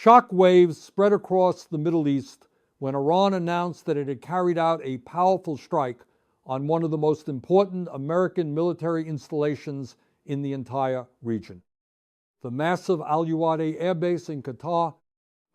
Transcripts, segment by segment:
Shock waves spread across the Middle East when Iran announced that it had carried out a powerful strike on one of the most important American military installations in the entire region. The massive Udeid Air Base in Qatar.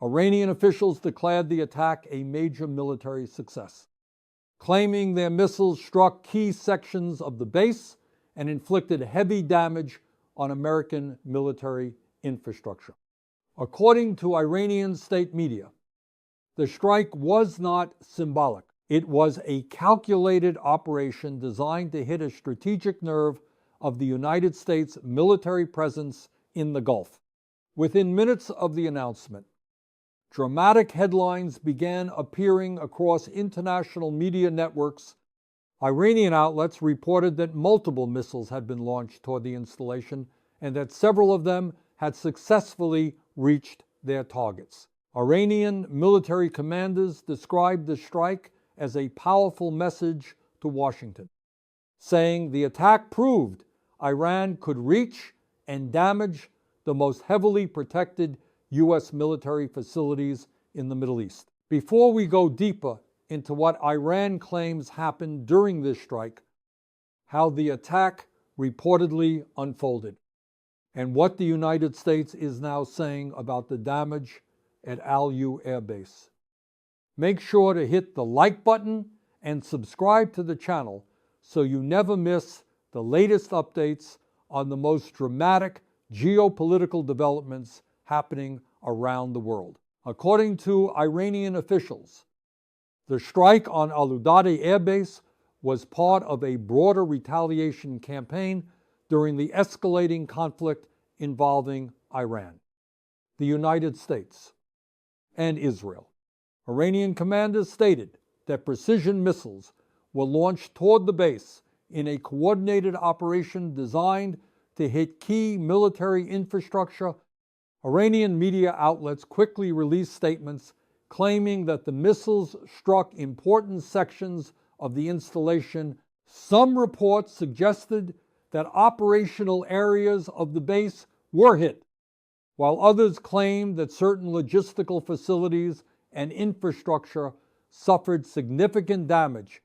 Iranian officials declared the attack a major military success, claiming their missiles struck key sections of the base and inflicted heavy damage on American military infrastructure. According to Iranian state media, the strike was not symbolic. It was a calculated operation designed to hit a strategic nerve of the United States military presence in the Gulf. Within minutes of the announcement, dramatic headlines began appearing across international media networks. Iranian outlets reported that multiple missiles had been launched toward the installation and that several of them had successfully reached their targets. Iranian military commanders described the strike as a powerful message to Washington, saying the attack proved Iran could reach and damage the most heavily protected U.S. military facilities in the Middle East. Before we go deeper into what Iran claims happened during this strike, how the attack reportedly unfolded, and what the United States is now saying about the damage at Al-U Air Base. Make sure to hit the like button and subscribe to the channel so you never miss the latest updates on the most dramatic geopolitical developments happening around the world. According to Iranian officials, the strike on Al-Udeid Air Base was part of a broader retaliation campaign during the escalating conflict involving Iran, the United States, and Israel. Iranian commanders stated that precision missiles were launched toward the base in a coordinated operation designed to hit key military infrastructure. Iranian media outlets quickly released statements claiming that the missiles struck important sections of the installation. Some reports suggested that operational areas of the base were hit, while others claimed that certain logistical facilities and infrastructure suffered significant damage.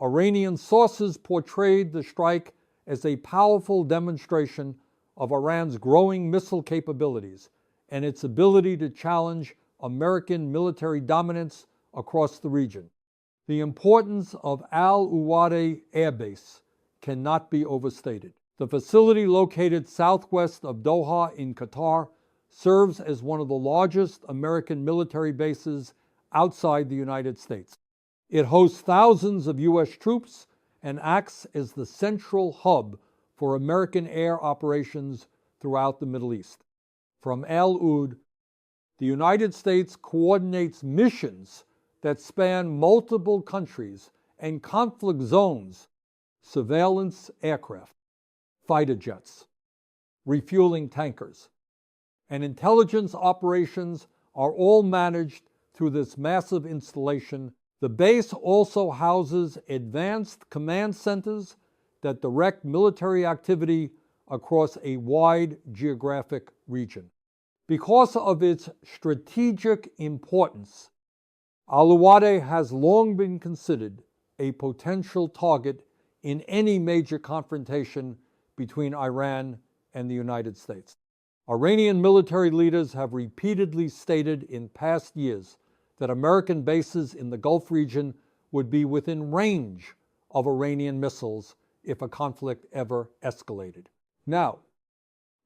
Iranian sources portrayed the strike as a powerful demonstration of Iran's growing missile capabilities and its ability to challenge American military dominance across the region. The importance of Al-Udeid Air Base cannot be overstated. The facility, located southwest of Doha in Qatar, serves as one of the largest American military bases outside the United States. It hosts thousands of U.S. troops and acts as the central hub for American air operations throughout the Middle East. From Al-Ud, the United States coordinates missions that span multiple countries and conflict zones, surveillance aircraft, fighter jets, refueling tankers, and intelligence operations are all managed through this massive installation. The base also houses advanced command centers that direct military activity across a wide geographic region. Because of its strategic importance, Al-Udeid has long been considered a potential target in any major confrontation between Iran and the United States. Iranian military leaders have repeatedly stated in past years that American bases in the Gulf region would be within range of Iranian missiles if a conflict ever escalated. Now,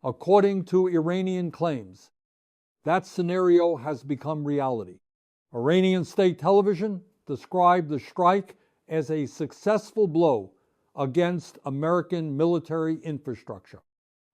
according to Iranian claims, that scenario has become reality. Iranian state television described the strike as a successful blow against American military infrastructure.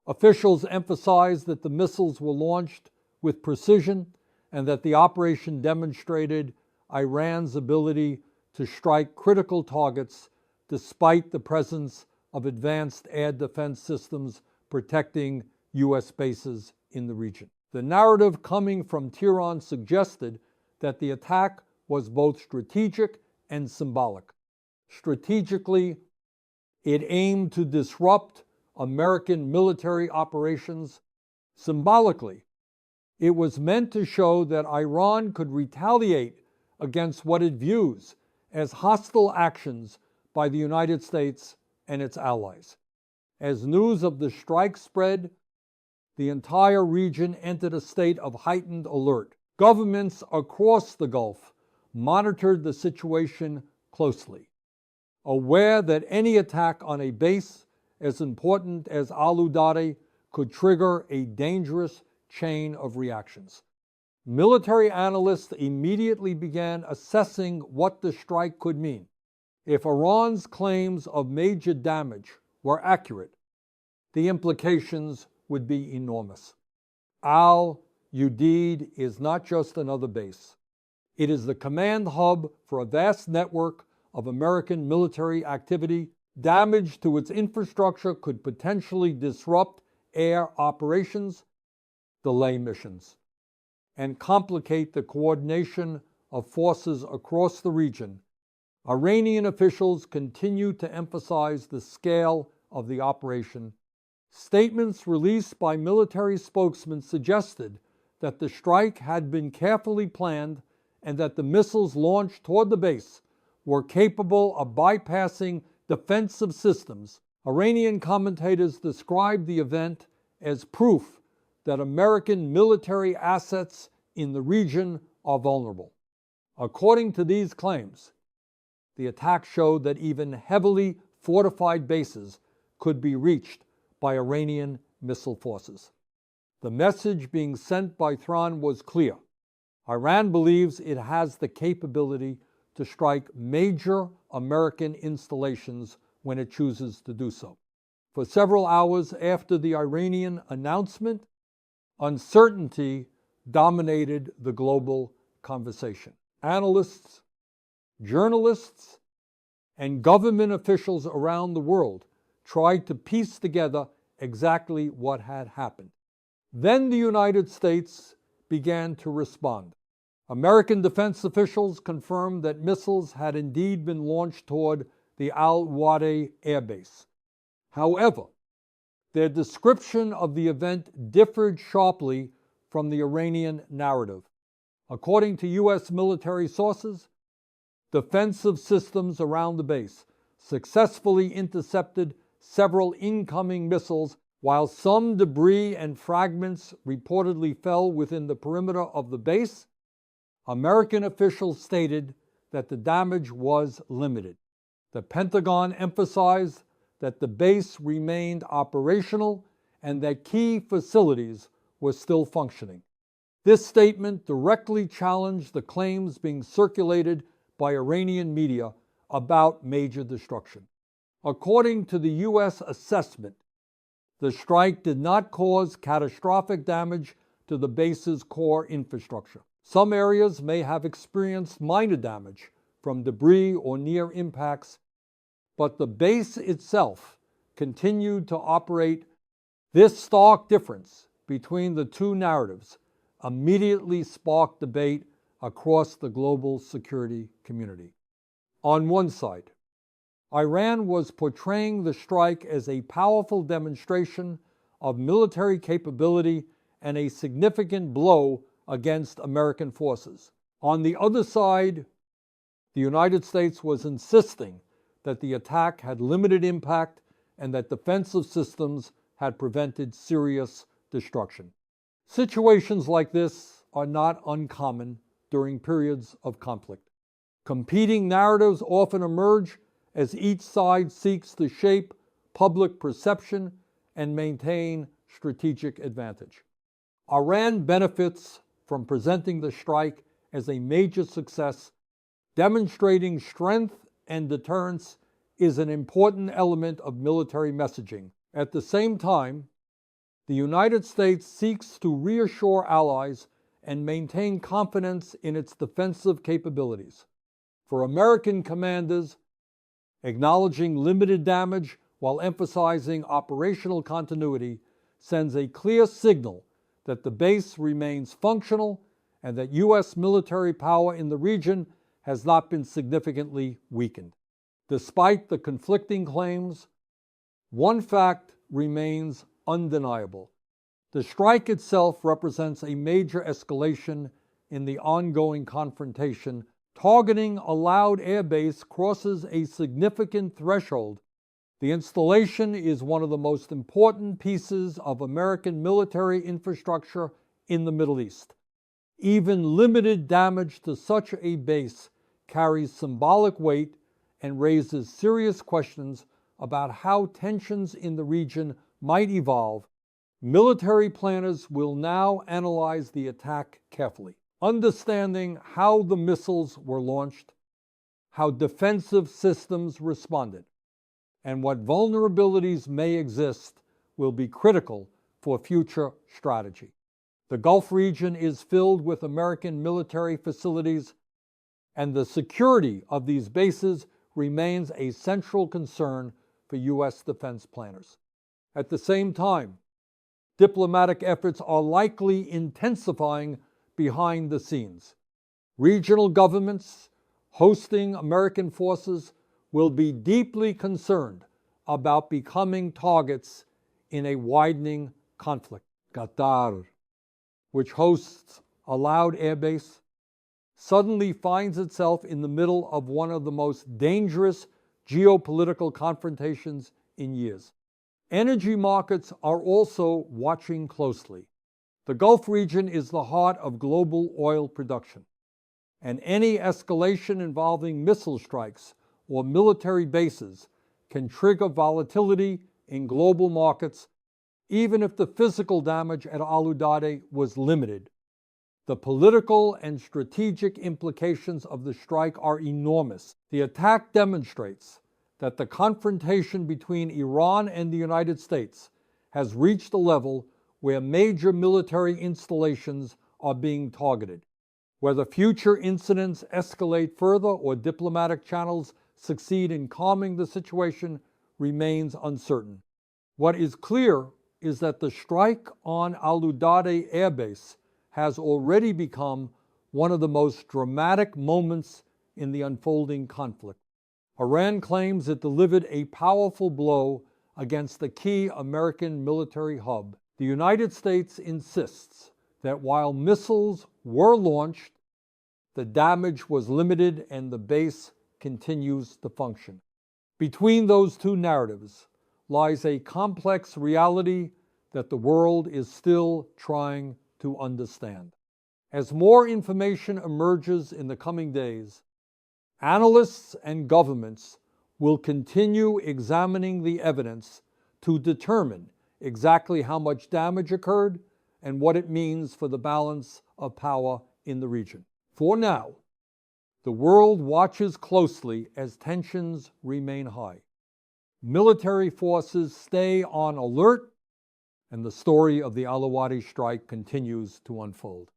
Officials emphasized that the missiles were launched with precision and that the operation demonstrated Iran's ability to strike critical targets despite the presence of advanced air defense systems protecting U.S. bases in the region. The narrative coming from Tehran suggested that the attack was both strategic and symbolic. Strategically, it aimed to disrupt American military operations. Symbolically, It was meant to show that Iran could retaliate against what it views as hostile actions by the United States and its allies. As news of the strike spread, the entire region entered a state of heightened alert. Governments across the Gulf monitored the situation closely, aware that any attack on a base as important as Udeid could trigger a dangerous chain of reactions. Military analysts immediately began assessing what the strike could mean. If Iran's claims of major damage were accurate, the implications would be enormous. Udeid is not just another base. It is the command hub for a vast network of American military activity. Damage to its infrastructure could potentially disrupt air operations, delay missions, and complicate the coordination of forces across the region. Iranian officials continue to emphasize the scale of the operation. Statements released by military spokesmen suggested that the strike had been carefully planned and that the missiles launched toward the base were capable of bypassing defensive systems. Iranian commentators described the event as proof that American military assets in the region are vulnerable. According to these claims, the attack showed that even heavily fortified bases could be reached by Iranian missile forces. The message being sent by Tehran was clear. Iran believes it has the capability to strike major American installations when it chooses to do so. For several hours after the Iranian announcement, uncertainty dominated the global conversation. Analysts, journalists, and government officials around the world tried to piece together exactly what had happened. Then the United States began to respond. American defense officials confirmed that missiles had indeed been launched toward the Udeid Air Base. However, their description of the event differed sharply from the Iranian narrative. According to U.S. military sources, defensive systems around the base successfully intercepted several incoming missiles, while some debris and fragments reportedly fell within the perimeter of the base. American officials stated that the damage was limited. The Pentagon emphasized that the base remained operational and that key facilities were still functioning. This statement directly challenged the claims being circulated by Iranian media about major destruction. According to the U.S. assessment, the strike did not cause catastrophic damage to the base's core infrastructure. Some areas may have experienced minor damage from debris or near impacts, but the base itself continued to operate. This stark difference between the two narratives immediately sparked debate across the global security community. On one side, Iran was portraying the strike as a powerful demonstration of military capability and a significant blow against American forces. On the other side, the United States was insisting that the attack had limited impact and that defensive systems had prevented serious destruction. Situations like this are not uncommon during periods of conflict. Competing narratives often emerge as each side seeks to shape public perception and maintain strategic advantage. Iran benefits from presenting the strike as a major success. Demonstrating strength and deterrence is an important element of military messaging. At the same time, the United States seeks to reassure allies and maintain confidence in its defensive capabilities. For American commanders, acknowledging limited damage while emphasizing operational continuity sends a clear signal that the base remains functional and that U.S. military power in the region has not been significantly weakened. Despite the conflicting claims, one fact remains undeniable. The strike itself represents a major escalation in the ongoing confrontation. Targeting a Udeid Air Base crosses a significant threshold. The installation is one of the most important pieces of American military infrastructure in the Middle East. Even limited damage to such a base carries symbolic weight and raises serious questions about how tensions in the region might evolve. Military planners will now analyze the attack carefully, understanding how the missiles were launched, how defensive systems responded, and what vulnerabilities may exist will be critical for future strategy. The Gulf region is filled with American military facilities, and the security of these bases remains a central concern for U.S. defense planners. At the same time, diplomatic efforts are likely intensifying behind the scenes. Regional governments hosting American forces will be deeply concerned about becoming targets in a widening conflict. Qatar, which hosts Udeid Air Base, suddenly finds itself in the middle of one of the most dangerous geopolitical confrontations in years. Energy markets are also watching closely. The Gulf region is the heart of global oil production, and any escalation involving missile strikes or military bases can trigger volatility in global markets, even if the physical damage at Udeid was limited. The political and strategic implications of the strike are enormous. The attack demonstrates that the confrontation between Iran and the United States has reached a level where major military installations are being targeted. Whether future incidents escalate further or diplomatic channels succeed in calming the situation remains uncertain. What is clear is that the strike on Udeid Air Base has already become one of the most dramatic moments in the unfolding conflict. Iran claims it delivered a powerful blow against a key American military hub. The United States insists that while missiles were launched, the damage was limited and the base continues to function. Between those two narratives lies a complex reality that the world is still trying to understand. As more information emerges in the coming days, analysts and governments will continue examining the evidence to determine exactly how much damage occurred and what it means for the balance of power in the region. For now, the world watches closely as tensions remain high. Military forces stay on alert, and the story of the Udeid strike continues to unfold.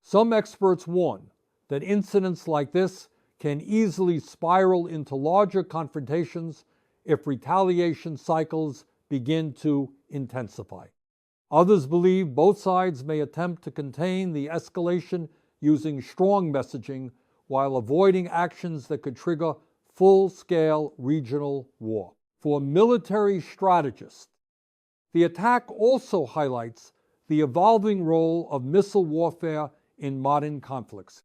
Some experts warn that incidents like this can easily spiral into larger confrontations if retaliation cycles begin to intensify. Others believe both sides may attempt to contain the escalation using strong messaging while avoiding actions that could trigger full-scale regional war. For military strategists, the attack also highlights the evolving role of missile warfare in modern conflicts.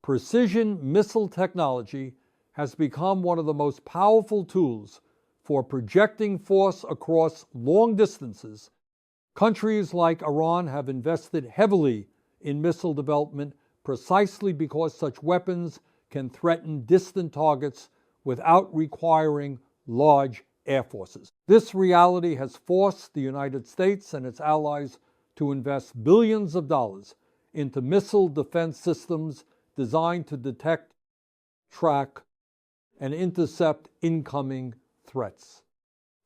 Precision missile technology has become one of the most powerful tools for projecting force across long distances. Countries like Iran have invested heavily in missile development precisely because such weapons can threaten distant targets without requiring large air forces. This reality has forced the United States and its allies to invest billions of dollars into missile defense systems designed to detect, track, and intercept incoming threats.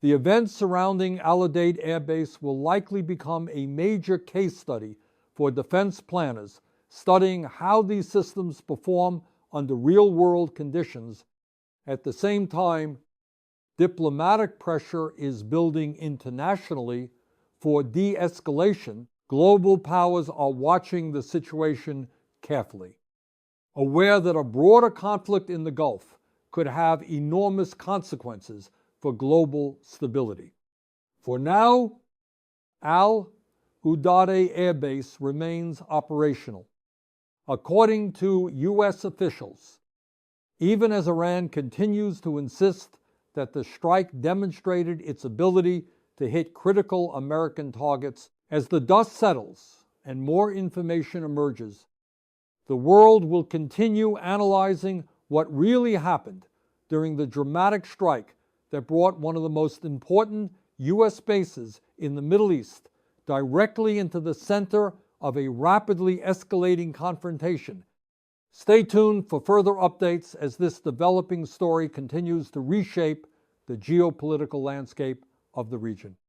The events surrounding Udeid Air Base will likely become a major case study for defense planners studying how these systems perform under real-world conditions. At the same time, diplomatic pressure is building internationally for de-escalation. Global powers are watching the situation carefully, aware that a broader conflict in the Gulf could have enormous consequences for global stability. For now, Al, Udeid Air Base remains operational. According to U.S. officials, even as Iran continues to insist that the strike demonstrated its ability to hit critical American targets, as the dust settles and more information emerges, the world will continue analyzing what really happened during the dramatic strike that brought one of the most important U.S. bases in the Middle East directly into the center of a rapidly escalating confrontation. Stay tuned for further updates as this developing story continues to reshape the geopolitical landscape of the region.